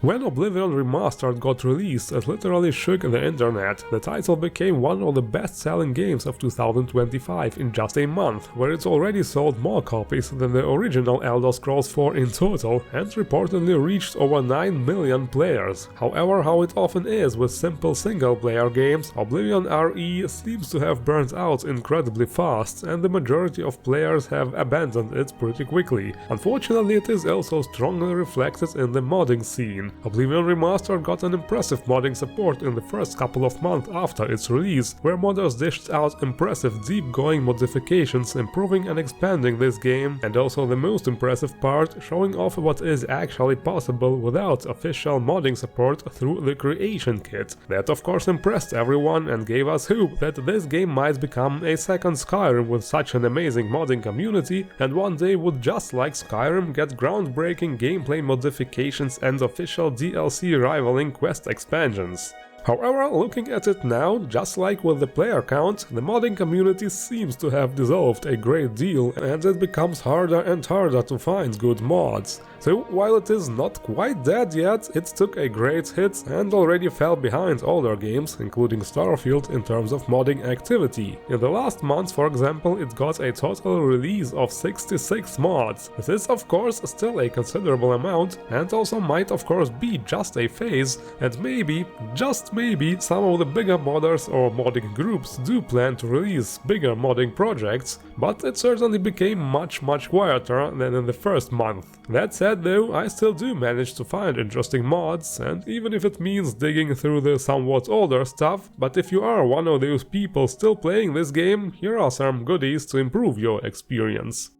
When Oblivion Remastered got released, it literally shook the internet. The title became one of the best-selling games of 2025 in just a month, where it's already sold more copies than the original Elder Scrolls 4 in total, and reportedly reached over 9 million players. However, how it often is with simple single-player games, Oblivion RE seems to have burnt out incredibly fast, and the majority of players have abandoned it pretty quickly. Unfortunately, it is also strongly reflected in the modding scene. Oblivion Remastered got an impressive modding support in the first couple of months after its release, where modders dished out impressive deep-going modifications, improving and expanding this game, and also the most impressive part, showing off what is actually possible without official modding support through the Creation Kit. That of course impressed everyone and gave us hope that this game might become a second Skyrim with such an amazing modding community, and one day would, just like Skyrim, get groundbreaking gameplay modifications and official DLC rivaling quest expansions. However, looking at it now, just like with the player count, the modding community seems to have dissolved a great deal, and it becomes harder and harder to find good mods. So while it is not quite dead yet, it took a great hit and already fell behind older games, including Starfield, in terms of modding activity. In the last month, for example, it got a total release of 66 mods. This is of course still a considerable amount, and also might of course be just a phase, and maybe, just maybe, some of the bigger modders or modding groups do plan to release bigger modding projects, but it certainly became much quieter than in the first month. That said though, I still do manage to find interesting mods, and even if it means digging through the somewhat older stuff, but if you are one of those people still playing this game, here are some goodies to improve your experience.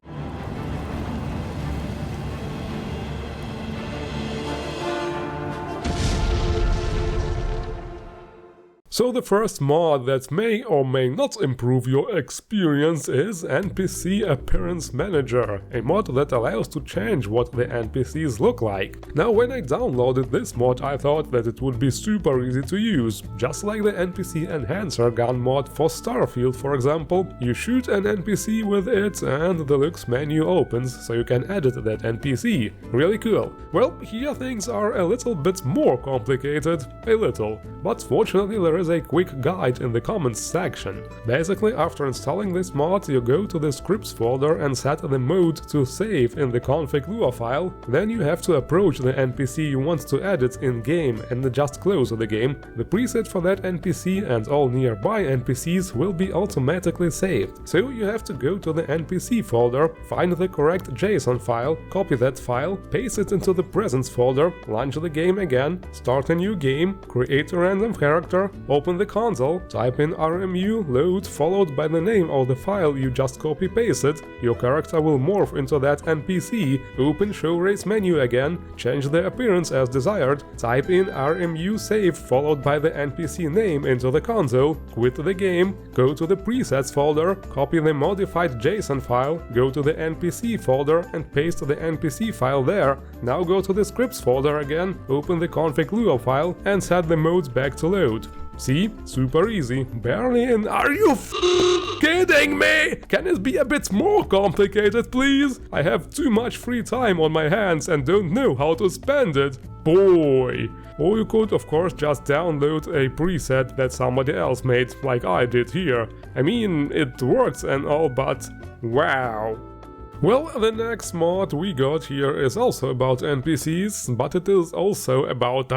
So the first mod that may or may not improve your experience is NPC Appearance Manager, a mod that allows to change what the NPCs look like. Now, when I downloaded this mod, I thought that it would be super easy to use, just like the NPC Enhancer gun mod for Starfield, for example. You shoot an NPC with it and the looks menu opens, so you can edit that NPC. Really cool. Well, here things are a little bit more complicated, a little, but fortunately there is a quick guide in the comments section. Basically, after installing this mod, you go to the scripts folder and set the mode to save in the config Lua file. Then you have to approach the NPC you want to edit in-game and just close the game. The preset for that NPC and all nearby NPCs will be automatically saved. So you have to go to the NPC folder, find the correct JSON file, copy that file, paste it into the presence folder, launch the game again, start a new game, create a random character, open the console, type in RMU load followed by the name of the file you just copy-pasted, your character will morph into that NPC, open show race menu again, change the appearance as desired, type in RMU save followed by the NPC name into the console, quit the game, go to the presets folder, copy the modified JSON file, go to the NPC folder and paste the NPC file there, now go to the scripts folder again, open the config Lua file and set the modes back to load. See? Super easy. Barely in. Are you kidding me? Can it be a bit more complicated, please? I have too much free time on my hands and don't know how to spend it. Boy. Or you could of course just download a preset that somebody else made, like I did here. I mean, it works and all, but wow. Well, the next mod we got here is also about NPCs, but it is also about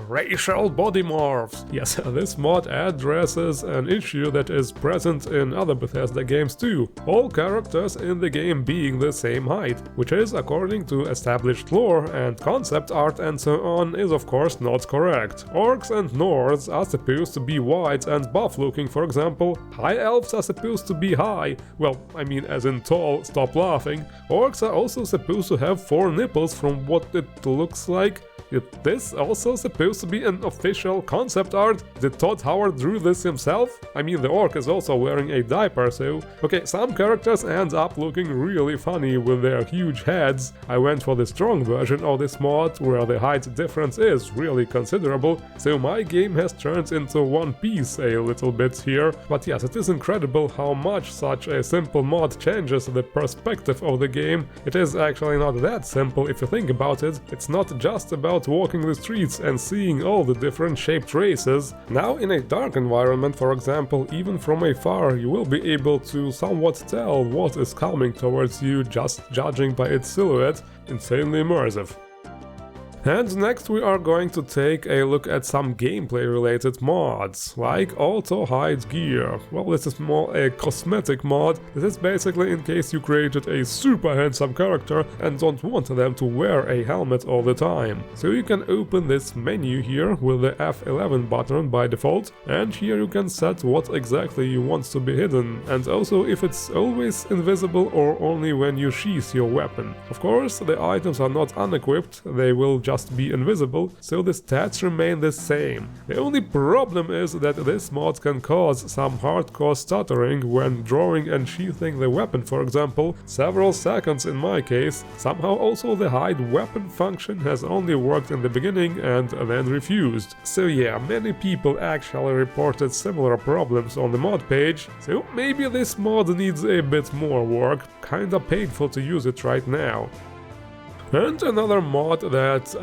racial body morphs. Yes, this mod addresses an issue that is present in other Bethesda games too, all characters in the game being the same height, which is, according to established lore and concept art and so on, is of course not correct. Orcs and Nords are supposed to be white and buff looking, for example. High elves are supposed to be high, well, I mean as in tall. Stop laughing. Orcs are also supposed to have 4 nipples from what it looks like. Is this also supposed to be an official concept art? Did Todd Howard drew this himself? I mean, the orc is also wearing a diaper, so... Okay, some characters end up looking really funny with their huge heads. I went for the strong version of this mod, where the height difference is really considerable, so my game has turned into One Piece a little bit here. But yes, it is incredible how much such a simple mod changes the perspective of the game. It is actually not that simple if you think about it. It's not just about out walking the streets and seeing all the different shaped races. Now in a dark environment, for example, even from afar you will be able to somewhat tell what is coming towards you just judging by its silhouette. Insanely immersive. And next we are going to take a look at some gameplay related mods, like Auto Hide Gear. Well, this is more a cosmetic mod. This is basically in case you created a super handsome character and don't want them to wear a helmet all the time. So you can open this menu here with the F11 button by default, and here you can set what exactly you want to be hidden, and also if it's always invisible or only when you sheath your weapon. Of course, the items are not unequipped, they will just be invisible, so the stats remain the same. The only problem is that this mod can cause some hardcore stuttering when drawing and sheathing the weapon, for example, several seconds in my case. Somehow also the hide weapon function has only worked in the beginning and then refused. So yeah, many people actually reported similar problems on the mod page, so maybe this mod needs a bit more work, kinda painful to use it right now. And another mod that,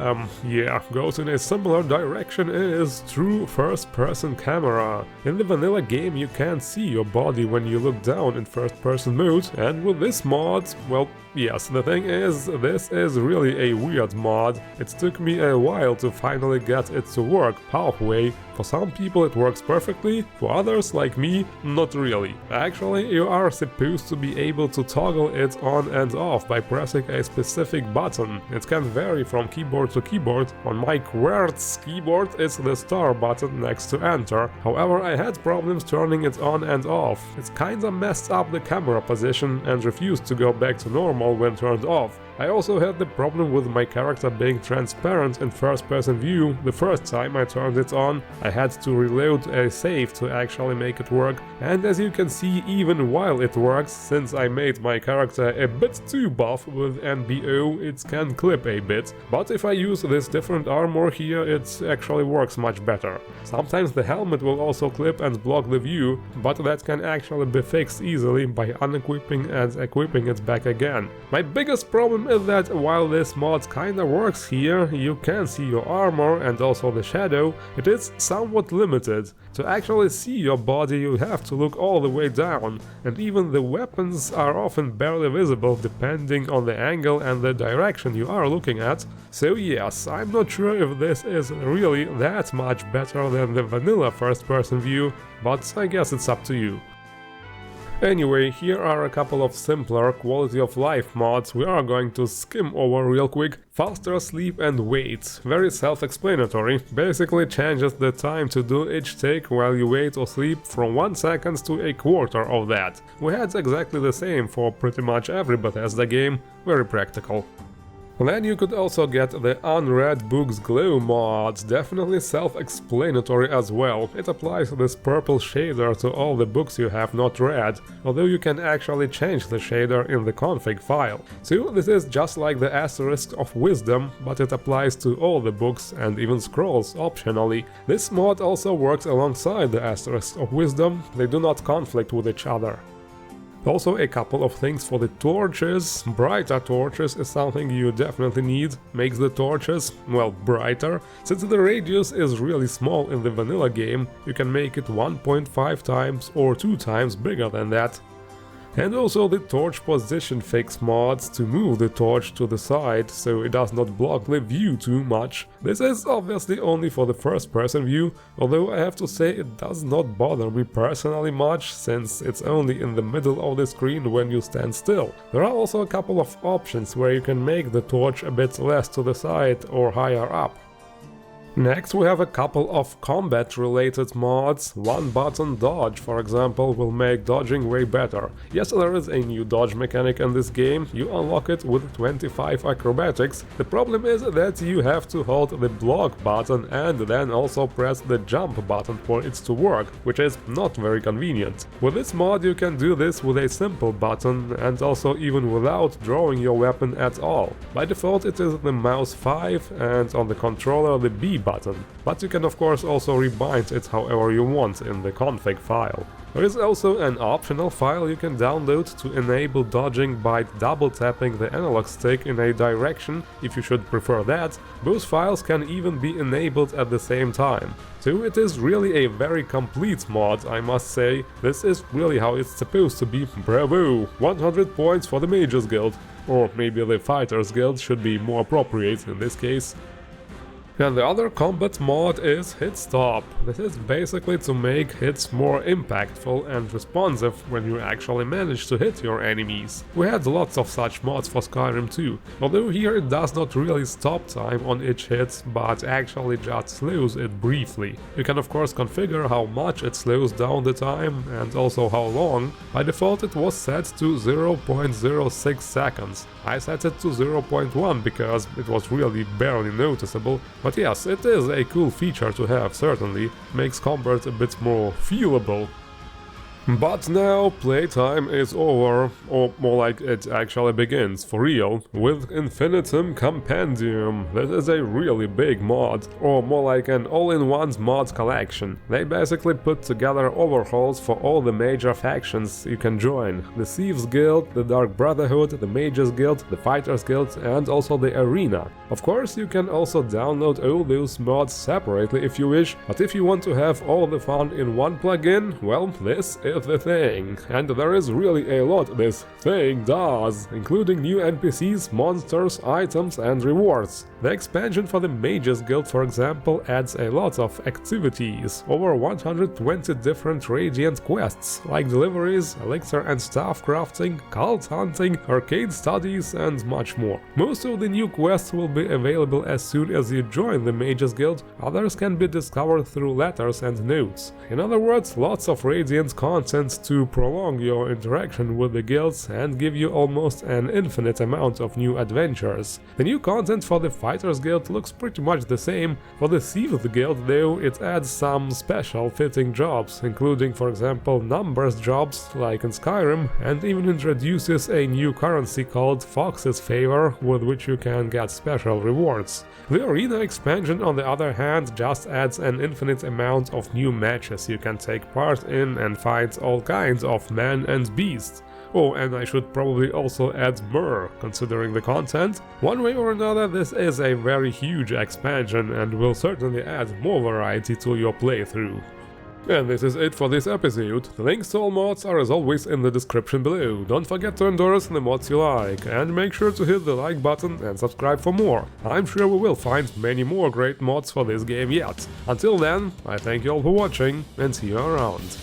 goes in a similar direction is True First-Person Camera. In the vanilla game you can't see your body when you look down in first-person mode, and with this mod, well, yes, the thing is, this is really a weird mod. It took me a while to finally get it to work halfway. For some people it works perfectly, for others, like me, not really. Actually, you are supposed to be able to toggle it on and off by pressing a specific button. It can vary from keyboard to keyboard. On my Quartz keyboard it's the star button next to enter. However, I had problems turning it on and off. It kinda messed up the camera position and refused to go back to normal when turned off. I also had the problem with my character being transparent in first-person view. The first time I turned it on, I had to reload a save to actually make it work, and as you can see, even while it works, since I made my character a bit too buff with NBO, it can clip a bit. But if I use this different armor here, it actually works much better. Sometimes the helmet will also clip and block the view, but that can actually be fixed easily by unequipping and equipping it back again. My biggest problem is that while this mod kinda works here, you can see your armor and also the shadow, it is somewhat limited. To actually see your body you have to look all the way down, and even the weapons are often barely visible depending on the angle and the direction you are looking at. So yes, I'm not sure if this is really that much better than the vanilla first-person view, but I guess it's up to you. Anyway, here are a couple of simpler quality of life mods we are going to skim over real quick. Faster sleep and wait. Very self-explanatory. Basically changes the time to do each take while you wait or sleep from 1 second to a quarter of that. We had exactly the same for pretty much every Bethesda game. Very practical. Then you could also get the Unread Books Glow mod, definitely self-explanatory as well. It applies this purple shader to all the books you have not read, although you can actually change the shader in the config file. So this is just like the Asterisk of Wisdom, but it applies to all the books and even scrolls optionally. This mod also works alongside the Asterisk of Wisdom, they do not conflict with each other. Also a couple of things for the torches. Brighter torches is something you definitely need. Makes the torches, well, brighter. Since the radius is really small in the vanilla game, you can make it 1.5 times or 2 times bigger than that. And also the torch position fix mods to move the torch to the side so it does not block the view too much. This is obviously only for the first person view, although I have to say it does not bother me personally much since it's only in the middle of the screen when you stand still. There are also a couple of options where you can make the torch a bit less to the side or higher up. Next we have a couple of combat-related mods. One button dodge, for example, will make dodging way better. Yes, there is a new dodge mechanic in this game, you unlock it with 25 acrobatics. The problem is that you have to hold the block button and then also press the jump button for it to work, which is not very convenient. With this mod you can do this with a simple button and also even without drawing your weapon at all. By default it is the mouse 5 and on the controller the B button, but you can of course also rebind it however you want in the config file. There is also an optional file you can download to enable dodging by double tapping the analog stick in a direction if you should prefer that. Both files can even be enabled at the same time. So it is really a very complete mod, I must say. This is really how it's supposed to be. Bravo! 100 points for the Mages Guild. Or maybe the Fighters Guild should be more appropriate in this case. And the other combat mod is HitStop. This is basically to make hits more impactful and responsive when you actually manage to hit your enemies. We had lots of such mods for Skyrim too, although here it does not really stop time on each hit, but actually just slows it briefly. You can of course configure how much it slows down the time and also how long. By default it was set to 0.06 seconds. I set it to 0.1 because it was really barely noticeable. But yes, it is a cool feature to have, certainly. Makes combat a bit more feelable. But now playtime is over, or more like it actually begins, for real, with Infinitum Compendium. This is a really big mod, or more like an all-in-one mod collection. They basically put together overhauls for all the major factions you can join. The Thieves Guild, the Dark Brotherhood, the Mages Guild, the Fighters Guild, and also the Arena. Of course, you can also download all those mods separately if you wish, but if you want to have all the fun in one plugin, well, this is the thing. And there is really a lot this thing does, including new NPCs, monsters, items and rewards. The expansion for the Mages Guild, for example, adds a lot of activities, over 120 different Radiant quests, like deliveries, elixir and staff crafting, cult hunting, arcade studies and much more. Most of the new quests will be available as soon as you join the Mages Guild, others can be discovered through letters and notes. In other words, lots of Radiant content to prolong your interaction with the guilds and give you almost an infinite amount of new adventures. The new content for the Fighters Guild looks pretty much the same. For the Thieves Guild though, it adds some special fitting jobs, including for example numbers jobs like in Skyrim, and even introduces a new currency called Fox's Favor, with which you can get special rewards. The Arena expansion on the other hand just adds an infinite amount of new matches you can take part in and fight all kinds of men and beasts. Oh, and I should probably also add Myrrh, considering the content. One way or another, this is a very huge expansion and will certainly add more variety to your playthrough. And this is it for this episode. The links to all mods are as always in the description below. Don't forget to endorse the mods you like, and make sure to hit the like button and subscribe for more. I'm sure we will find many more great mods for this game yet. Until then, I thank you all for watching and see you around.